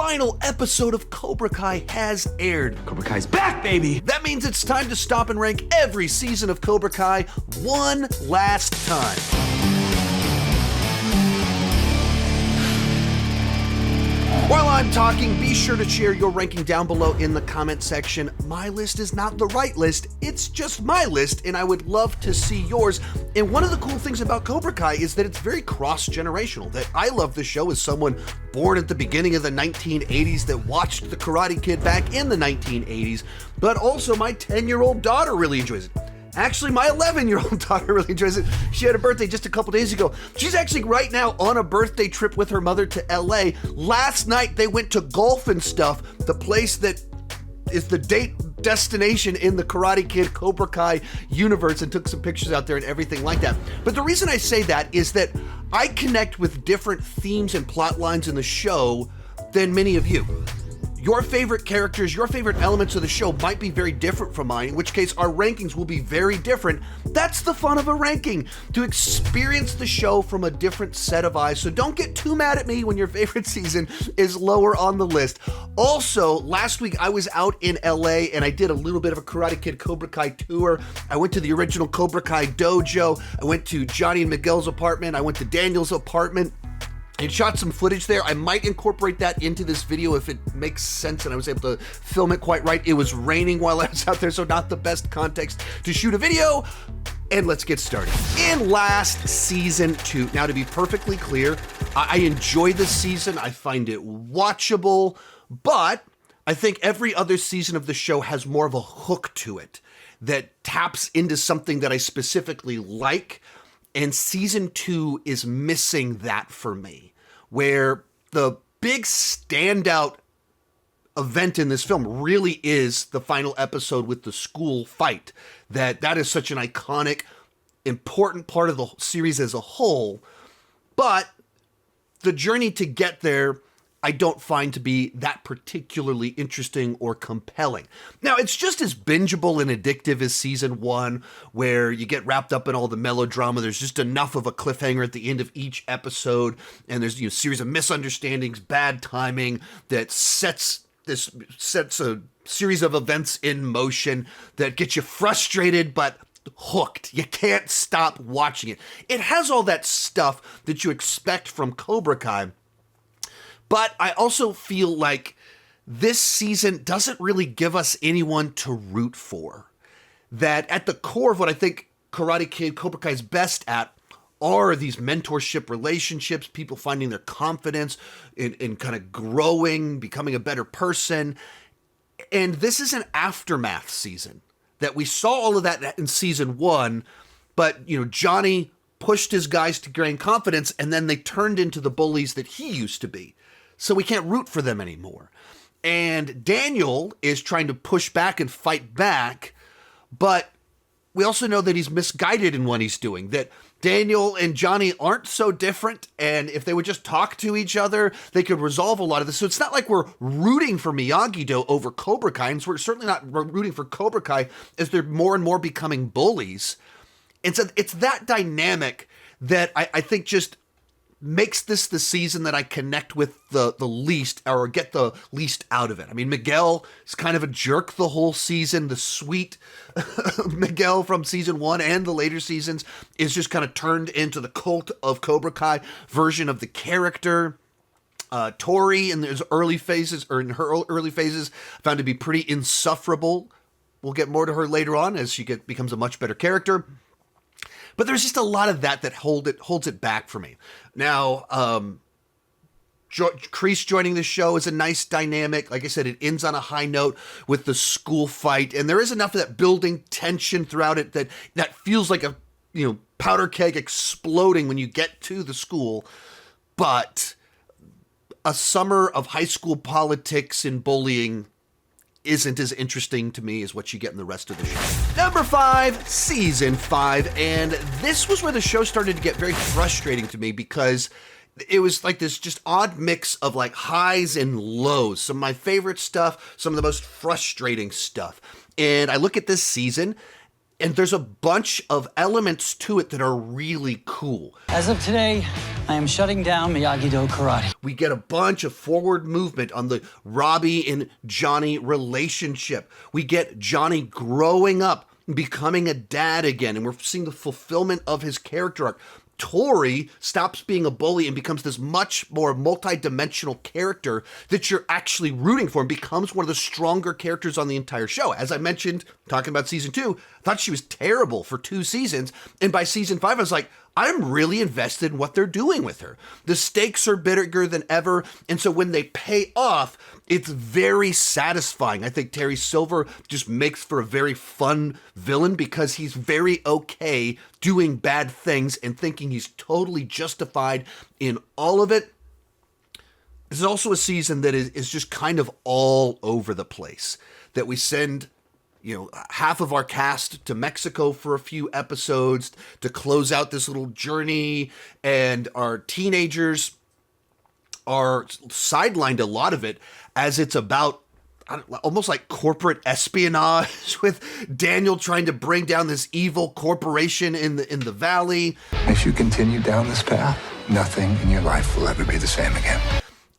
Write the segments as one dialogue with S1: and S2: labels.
S1: final episode of Cobra Kai has aired.
S2: Cobra Kai's back, baby!
S1: That means it's time to stop and rank every season of Cobra Kai one last time. While I'm talking, be sure to share your ranking down below in the comment section. My list is not the right list, it's just my list, and I would love to see yours. And one of the cool things about Cobra Kai is that it's very cross-generational, that I love the show as someone born at the beginning of the 1980s that watched The Karate Kid back in the 1980s, but also my 10-year-old daughter really enjoys it. Actually, my 11-year-old daughter really enjoys it. She had a birthday just a couple days ago. She's actually right now on a birthday trip with her mother to LA. Last night, they went to Golf and Stuff, the place that is the date destination in the Karate Kid Cobra Kai universe, and took some pictures out there and everything like that. But the reason I say that is that I connect with different themes and plot lines in the show than many of you. Your favorite characters, your favorite elements of the show might be very different from mine, in which case our rankings will be very different. That's the fun of a ranking, to experience the show from a different set of eyes. So don't get too mad at me when your favorite season is lower on the list. Also, last week I was out in LA and I did a little bit of a Karate Kid Cobra Kai tour. I went to the original Cobra Kai dojo. I went to Johnny and Miguel's apartment. I went to Daniel's apartment and shot some footage there. I might incorporate that into this video if it makes sense and I was able to film it quite right. It was raining while I was out there, so not the best context to shoot a video. And let's get started. In last season 2, now to be perfectly clear, I enjoy this season. I find it watchable, but I think every other season of the show has more of a hook to it that taps into something that I specifically like. And season 2 is missing that for me, where the big standout event in this film really is the final episode with the school fight. That is such an iconic, important part of the series as a whole. But the journey to get there, I don't find to be that particularly interesting or compelling. Now, it's just as bingeable and addictive as season 1, where you get wrapped up in all the melodrama. There's just enough of a cliffhanger at the end of each episode, and there's a series of misunderstandings, bad timing that sets a series of events in motion that get you frustrated but hooked. You can't stop watching it. It has all that stuff that you expect from Cobra Kai. But I also feel like this season doesn't really give us anyone to root for. That at the core of what I think Karate Kid Cobra Kai is best at are these mentorship relationships, people finding their confidence in kind of growing, becoming a better person. And this is an aftermath season. That we saw all of that in season 1, but Johnny pushed his guys to gain confidence, and then they turned into the bullies that he used to be. So we can't root for them anymore. And Daniel is trying to push back and fight back, but we also know that he's misguided in what he's doing, that Daniel and Johnny aren't so different, and if they would just talk to each other, they could resolve a lot of this. So it's not like we're rooting for Miyagi-Do over Cobra Kai, and we're certainly not rooting for Cobra Kai as they're more and more becoming bullies. And so it's that dynamic that I think just makes this the season that I connect with the least, or get the least out of it. I mean, Miguel is kind of a jerk the whole season. The sweet Miguel from season 1 and the later seasons is just kind of turned into the cult of Cobra Kai version of the character. Tori in her early phases, found to be pretty insufferable. We'll get more to her later on as she becomes a much better character. But there's just a lot of that holds it back for me. Now, Kreese joining the show is a nice dynamic. Like I said, it ends on a high note with the school fight, and there is enough of that building tension throughout it that feels like a powder keg exploding when you get to the school. But a summer of high school politics and bullying isn't as interesting to me as what you get in the rest of the show. Number 5, season 5. And this was where the show started to get very frustrating to me, because it was like this just odd mix of like highs and lows. Some of my favorite stuff, some of the most frustrating stuff. And I look at this season And there's a bunch of elements to it that are really cool.
S2: As of today, I am shutting down Miyagi-Do Karate.
S1: We get a bunch of forward movement on the Robbie and Johnny relationship. We get Johnny growing up, becoming a dad again, and we're seeing the fulfillment of his character arc. Tori stops being a bully and becomes this much more multi-dimensional character that you're actually rooting for and becomes one of the stronger characters on the entire show. As I mentioned, talking about season 2, I thought she was terrible for 2 seasons. And by season 5, I was like, I'm really invested in what they're doing with her. The stakes are bigger than ever. And so when they pay off, it's very satisfying. I think Terry Silver just makes for a very fun villain because he's very okay doing bad things and thinking he's totally justified in all of it. This is also a season that is just kind of all over the place. That we send, half of our cast to Mexico for a few episodes to close out this little journey, and our teenagers are sidelined a lot of it as it's about almost like corporate espionage with Daniel trying to bring down this evil corporation in the valley.
S3: If you continue down this path, nothing in your life will ever be the same again.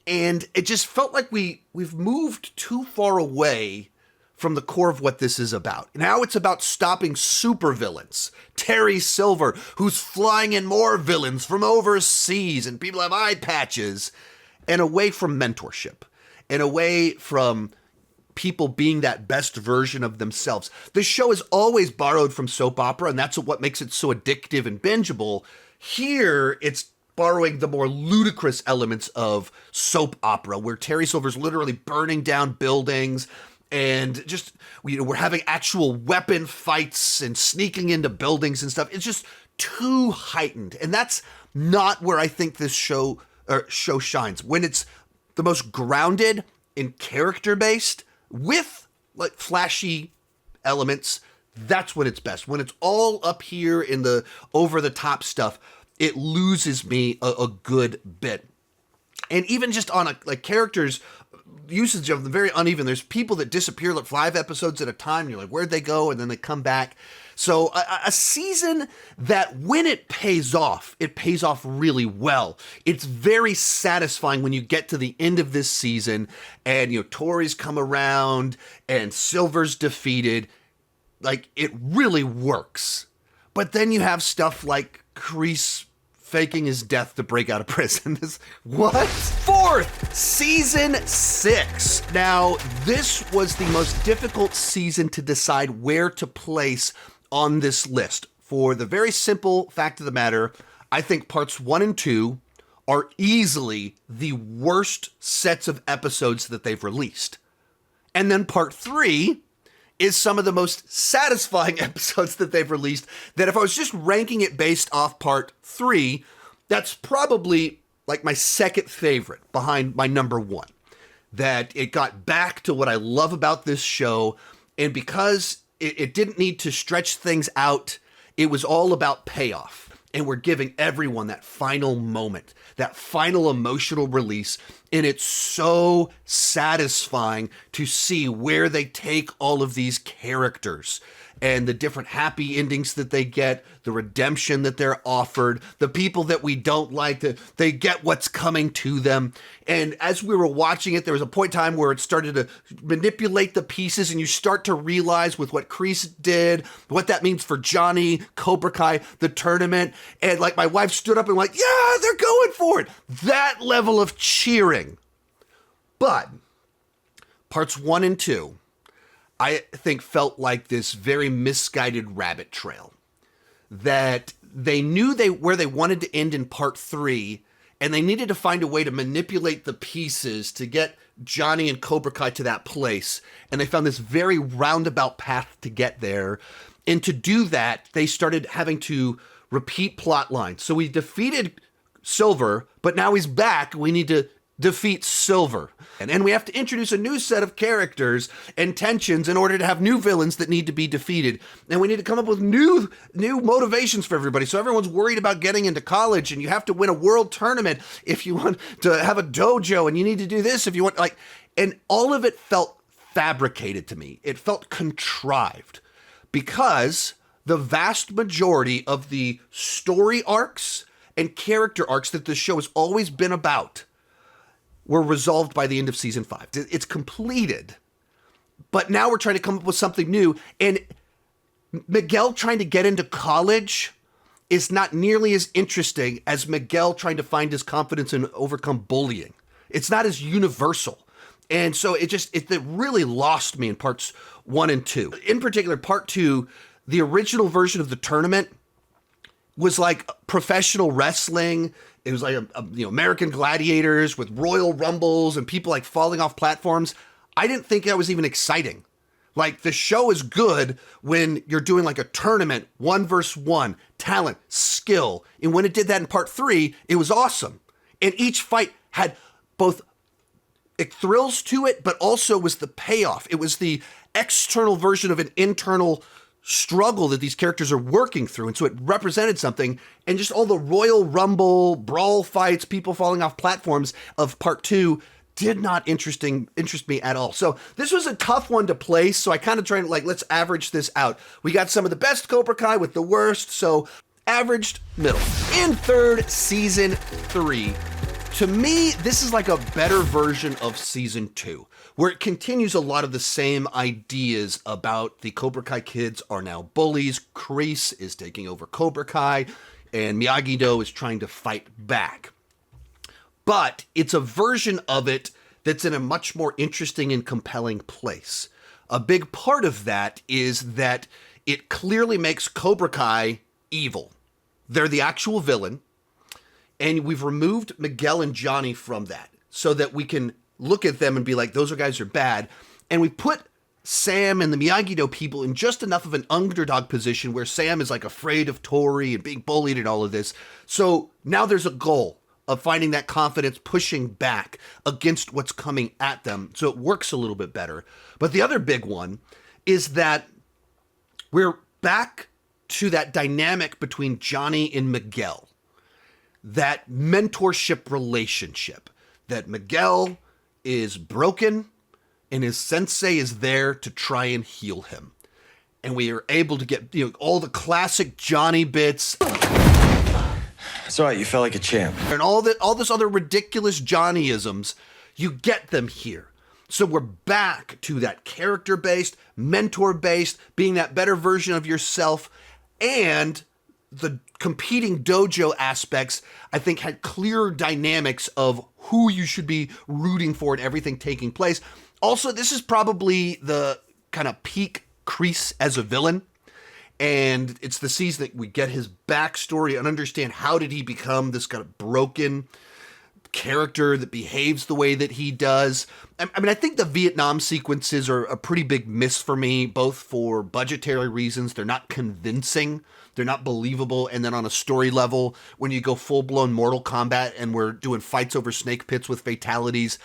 S1: And it just felt like we've moved too far away from the core of what this is about. Now it's about stopping supervillains. Terry Silver, who's flying in more villains from overseas, and people have eye patches, and away from mentorship, and away from people being that best version of themselves. This show is always borrowed from soap opera, and that's what makes it so addictive and bingeable. Here, it's borrowing the more ludicrous elements of soap opera, where Terry Silver's literally burning down buildings, and just, we're having actual weapon fights and sneaking into buildings and stuff. It's just too heightened. And that's not where I think this show shines. When it's the most grounded and character-based with like flashy elements, that's when it's best. When it's all up here in the over-the-top stuff, it loses me a good bit. And even just on characters, usage of them very uneven. There's people that disappear like 5 episodes at a time. And you're like, where'd they go? And then they come back. So a season that when it pays off really well. It's very satisfying when you get to the end of this season and, Tori's come around and Silver's defeated. Like, it really works. But then you have stuff like Kreese faking his death to break out of prison. What? 4th, season 6. Now, this was the most difficult season to decide where to place on this list. For the very simple fact of the matter, I think parts 1 and 2 are easily the worst sets of episodes that they've released. And then part 3 is some of the most satisfying episodes that they've released, that if I was just ranking it based off part 3, that's probably like my second favorite behind my number 1. That it got back to what I love about this show, and because it didn't need to stretch things out, it was all about payoff. And we're giving everyone that final moment, that final emotional release. And it's so satisfying to see where they take all of these characters and the different happy endings that they get, the redemption that they're offered, the people that we don't like, that they get what's coming to them. And as we were watching it, there was a point in time where it started to manipulate the pieces, and you start to realize with what Kreese did, what that means for Johnny, Cobra Kai, the tournament. And like my wife stood up and like, yeah, they're going for it. That level of cheering. But parts 1 and 2, I think felt like this very misguided rabbit trail, that they knew where they wanted to end in part 3, and they needed to find a way to manipulate the pieces to get Johnny and Cobra Kai to that place. And they found this very roundabout path to get there. And to do that, they started having to repeat plot lines. So we defeated Silver, but now he's back. We need to defeat Silver. And we have to introduce a new set of characters and tensions in order to have new villains that need to be defeated. And we need to come up with new motivations for everybody. So everyone's worried about getting into college, and you have to win a world tournament if you want to have a dojo, and you need to do this if you want, and all of it felt fabricated to me. It felt contrived because the vast majority of the story arcs and character arcs that the show has always been about were resolved by the end of season 5. It's completed. But now we're trying to come up with something new. And Miguel trying to get into college is not nearly as interesting as Miguel trying to find his confidence and overcome bullying. It's not as universal. And so it really lost me in parts 1 and 2. In particular, part 2, the original version of the tournament was like professional wrestling. It was like American Gladiators with Royal Rumbles and people like falling off platforms. I didn't think that was even exciting. Like, the show is good when you're doing like a tournament, 1 versus 1, talent, skill. And when it did that in part 3, it was awesome. And each fight had both thrills to it, but also was the payoff. It was the external version of an internal struggle that these characters are working through. And so it represented something. And just all the Royal Rumble, brawl fights, people falling off platforms of part 2 did not interest me at all. So this was a tough one to place. So I kind of tried to let's average this out. We got some of the best Cobra Kai with the worst. So averaged middle. In third, season 3. To me, this is like a better version of season 2, where it continues a lot of the same ideas about the Cobra Kai kids are now bullies. Kreese is taking over Cobra Kai, and Miyagi-Do is trying to fight back. But it's a version of it that's in a much more interesting and compelling place. A big part of that is that it clearly makes Cobra Kai evil. They're the actual villain. And we've removed Miguel and Gianni from that so that we can look at them and be like, those guys are bad. And we put Sam and the Miyagi-Do people in just enough of an underdog position where Sam is like afraid of Tori and being bullied and all of this. So now there's a goal of finding that confidence, pushing back against what's coming at them. So it works a little bit better. But the other big one is that we're back to that dynamic between Gianni and Miguel. That mentorship relationship, that Miguel is broken and his sensei is there to try and heal him. And we are able to get all the classic Johnny bits.
S4: It's all right, you felt like a champ.
S1: And all this other ridiculous Johnnyisms, you get them here. So we're back to that character-based, mentor-based, being that better version of yourself, and the competing dojo aspects, I think, had clearer dynamics of who you should be rooting for and everything taking place. Also, this is probably the kind of peak Kreese as a villain. And it's the season that we get his backstory and understand how did he become this kind of broken character that behaves the way that he does. I mean, I think the Vietnam sequences are a pretty big miss for me, both for budgetary reasons. They're not convincing. They're not believable. And then on a story level, when you go full-blown Mortal Kombat and we're doing fights over snake pits with fatalities,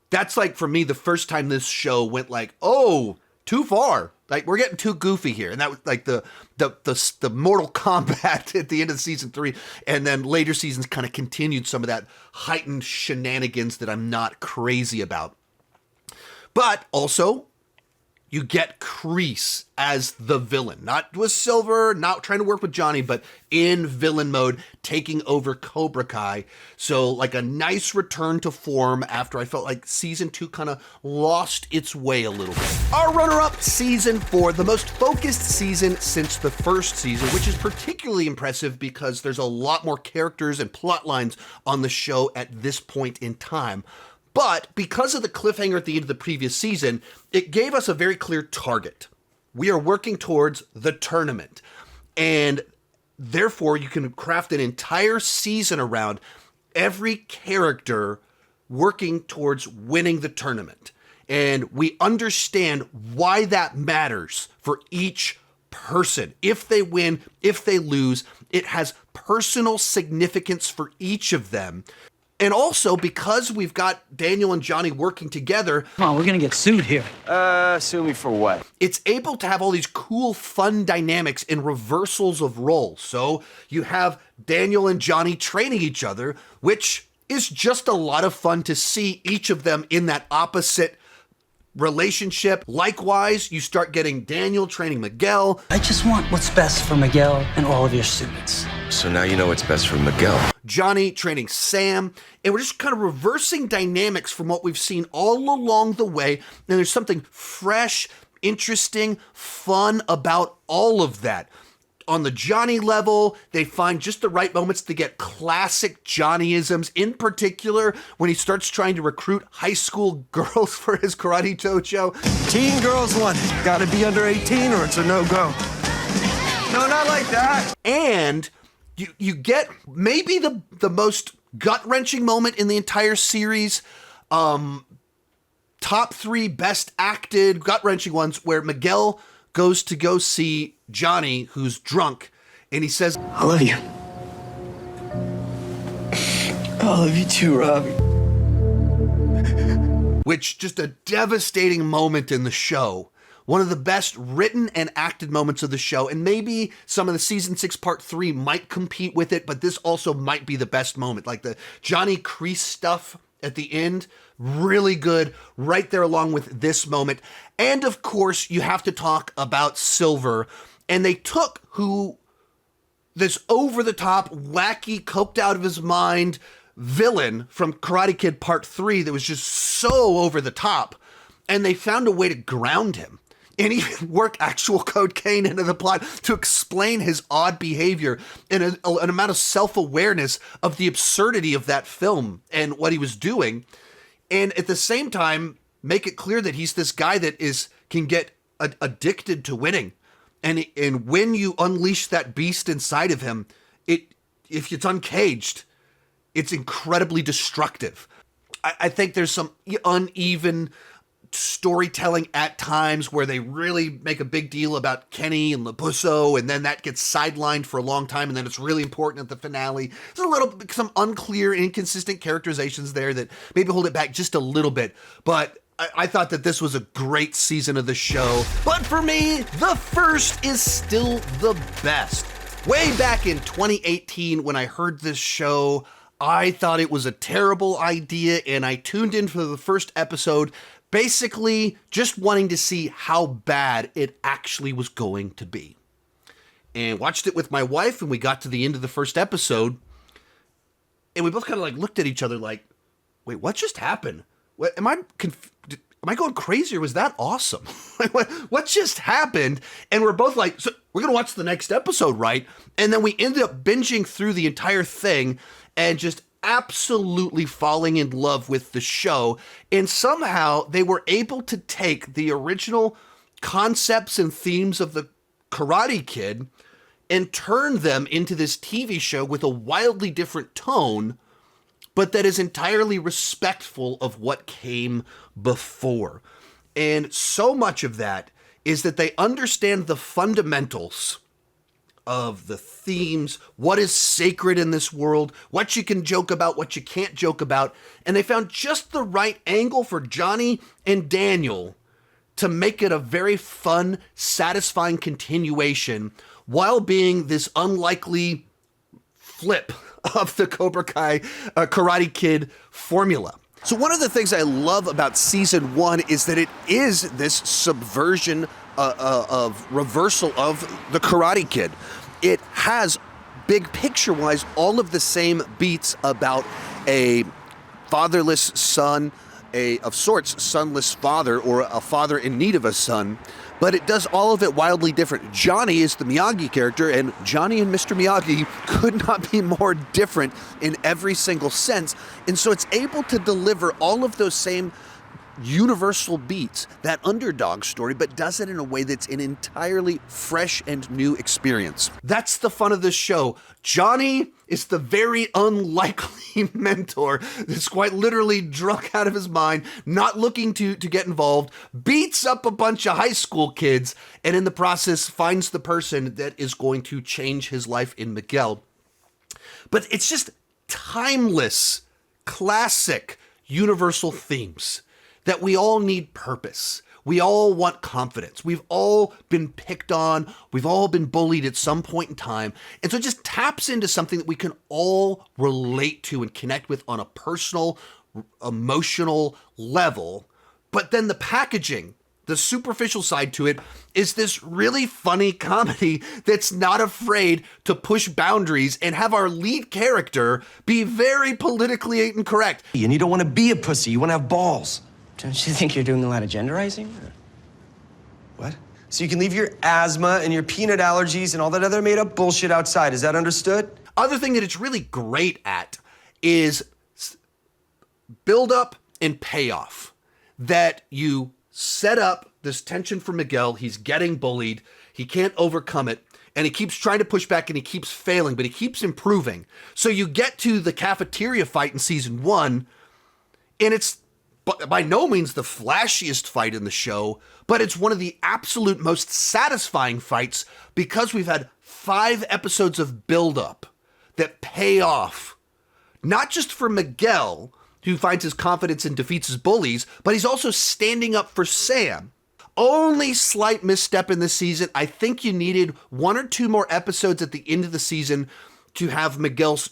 S1: that's like, for me, the first time this show went like, oh, too far. Like, we're getting too goofy here. And that was like the Mortal Kombat at the end of season 3. And then later seasons kind of continued some of that heightened shenanigans that I'm not crazy about. But also, you get Kreese as the villain. Not with Silver, not trying to work with Johnny, but in villain mode, taking over Cobra Kai. So like a nice return to form after I felt like season 2 kind of lost its way a little bit. Our runner-up, season 4, the most focused season since the first season, which is particularly impressive because there's a lot more characters and plot lines on the show at this point in time. But because of the cliffhanger at the end of the previous season, it gave us a very clear target. We are working towards the tournament. And therefore, you can craft an entire season around every character working towards winning the tournament. And we understand why that matters for each person. If they win, if they lose, it has personal significance for each of them. And also, because we've got Daniel and Johnny working together...
S2: Come on, we're gonna get sued here.
S4: Sue me for what?
S1: It's able to have all these cool, fun dynamics and reversals of roles. So you have Daniel and Johnny training each other, which is just a lot of fun to see each of them in that opposite relationship. Likewise, you start getting Daniel training Miguel.
S2: I just want what's best for Miguel and all of your students.
S4: So now you know what's best for Miguel.
S1: Johnny training Sam, and we're just kind of reversing dynamics from what we've seen all along the way. And there's something fresh, interesting, fun about all of that. On the Johnny level, they find just the right moments to get classic Johnnyisms, in particular when he starts trying to recruit high school girls for his karate dojo.
S5: Teen girls one. Gotta be under 18 or it's a no-go. No, not like that.
S1: And you get maybe the most gut-wrenching moment in the entire series. Top 3 best acted gut-wrenching ones where Miguel goes to go see Johnny, who's drunk, and he says,
S5: I love you. I love you too, Robbie.
S1: Which, just a devastating moment in the show. One of the best written and acted moments of the show, and maybe some of the season 6 part 3 might compete with it, but this also might be the best moment. Like the Johnny Kreese stuff at the end, really good, right there along with this moment. And of course, you have to talk about Silver. And they took this over-the-top, wacky, coked out of his mind villain from Karate Kid Part 3 that was just so over the top, and they found a way to ground him and even work actual cocaine into the plot to explain his odd behavior and an amount of self-awareness of the absurdity of that film and what he was doing. And at the same time, make it clear that he's this guy that can get addicted to winning. And when you unleash that beast inside of him, if it's uncaged, it's incredibly destructive. I think there's some uneven storytelling at times where they really make a big deal about Kenny and LaRusso, and then that gets sidelined for a long time, and then it's really important at the finale. There's some unclear, inconsistent characterizations there that maybe hold it back just a little bit, but I thought that this was a great season of the show. But for me, the first is still the best. Way back in 2018, when I heard this show, I thought it was a terrible idea, and I tuned in for the first episode, basically just wanting to see how bad it actually was going to be. And watched it with my wife, and we got to the end of the first episode, and we both kind of like looked at each other like, wait, what just happened? What, am I going crazy, or was that awesome? what just happened? And we're both like, so we're going to watch the next episode, right? And then we ended up binging through the entire thing and just absolutely falling in love with the show. And somehow they were able to take the original concepts and themes of the Karate Kid and turn them into this TV show with a wildly different tone, but that is entirely respectful of what came before. And so much of that is that they understand the fundamentals of the themes, what is sacred in this world, what you can joke about, what you can't joke about, and they found just the right angle for Johnny and Daniel to make it a very fun, satisfying continuation while being this unlikely flip of the Cobra Kai Karate Kid formula. So one of the things I love about season 1 is that it is this subversion of reversal of the Karate Kid. It has, big picture-wise, all of the same beats about a fatherless son, of sorts, sonless father, or a father in need of a son, but it does all of it wildly different. Johnny is the Miyagi character, and Johnny and Mr. Miyagi could not be more different in every single sense, and so it's able to deliver all of those same universal beats, that underdog story, but does it in a way that's an entirely fresh and new experience. That's the fun of this show. Johnny is the very unlikely mentor that's quite literally drunk out of his mind, not looking to get involved, beats up a bunch of high school kids, and in the process finds the person that is going to change his life in Miguel. But it's just timeless, classic, universal themes. That we all need purpose. We all want confidence. We've all been picked on. We've all been bullied at some point in time. And so it just taps into something that we can all relate to and connect with on a personal, emotional level But then the packaging, the superficial side to it, is this really funny comedy that's not afraid to push boundaries and have our lead character be very politically incorrect.
S5: And you don't want to be a pussy. You want to have balls.
S6: Don't you think you're doing a lot of genderizing?
S5: What? So you can leave your asthma and your peanut allergies and all that other made-up bullshit outside. Is that understood?
S1: Other thing that it's really great at is build up and payoff. That you set up this tension for Miguel. He's getting bullied. He can't overcome it. And he keeps trying to push back and he keeps failing, but he keeps improving. So you get to the cafeteria fight in season 1, and it's by no means the flashiest fight in the show, but it's one of the absolute most satisfying fights because we've had 5 episodes of build-up that pay off. Not just for Miguel, who finds his confidence and defeats his bullies, but he's also standing up for Sam. Only slight misstep in this season. I think you needed 1 or 2 more episodes at the end of the season to have Miguel's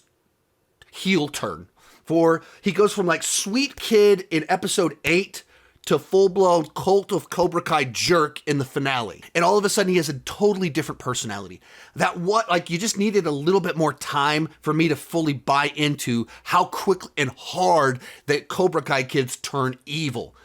S1: heel turn. For he goes from like sweet kid in episode 8 to full-blown cult of Cobra Kai jerk in the finale. And all of a sudden he has a totally different personality. You just needed a little bit more time for me to fully buy into how quick and hard that Cobra Kai kids turn evil.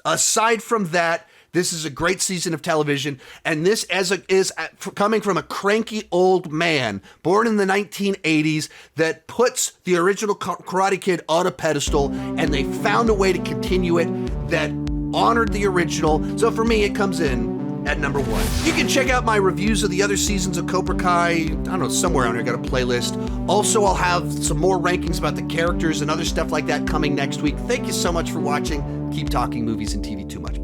S1: Aside from that, this is a great season of television, and this is coming from a cranky old man born in the 1980s that puts the original Karate Kid on a pedestal, and they found a way to continue it that honored the original. So for me, it comes in at number 1. You can check out my reviews of the other seasons of Cobra Kai. I don't know, somewhere on here, got a playlist. Also, I'll have some more rankings about the characters and other stuff like that coming next week. Thank you so much for watching. Keep talking movies and TV too much.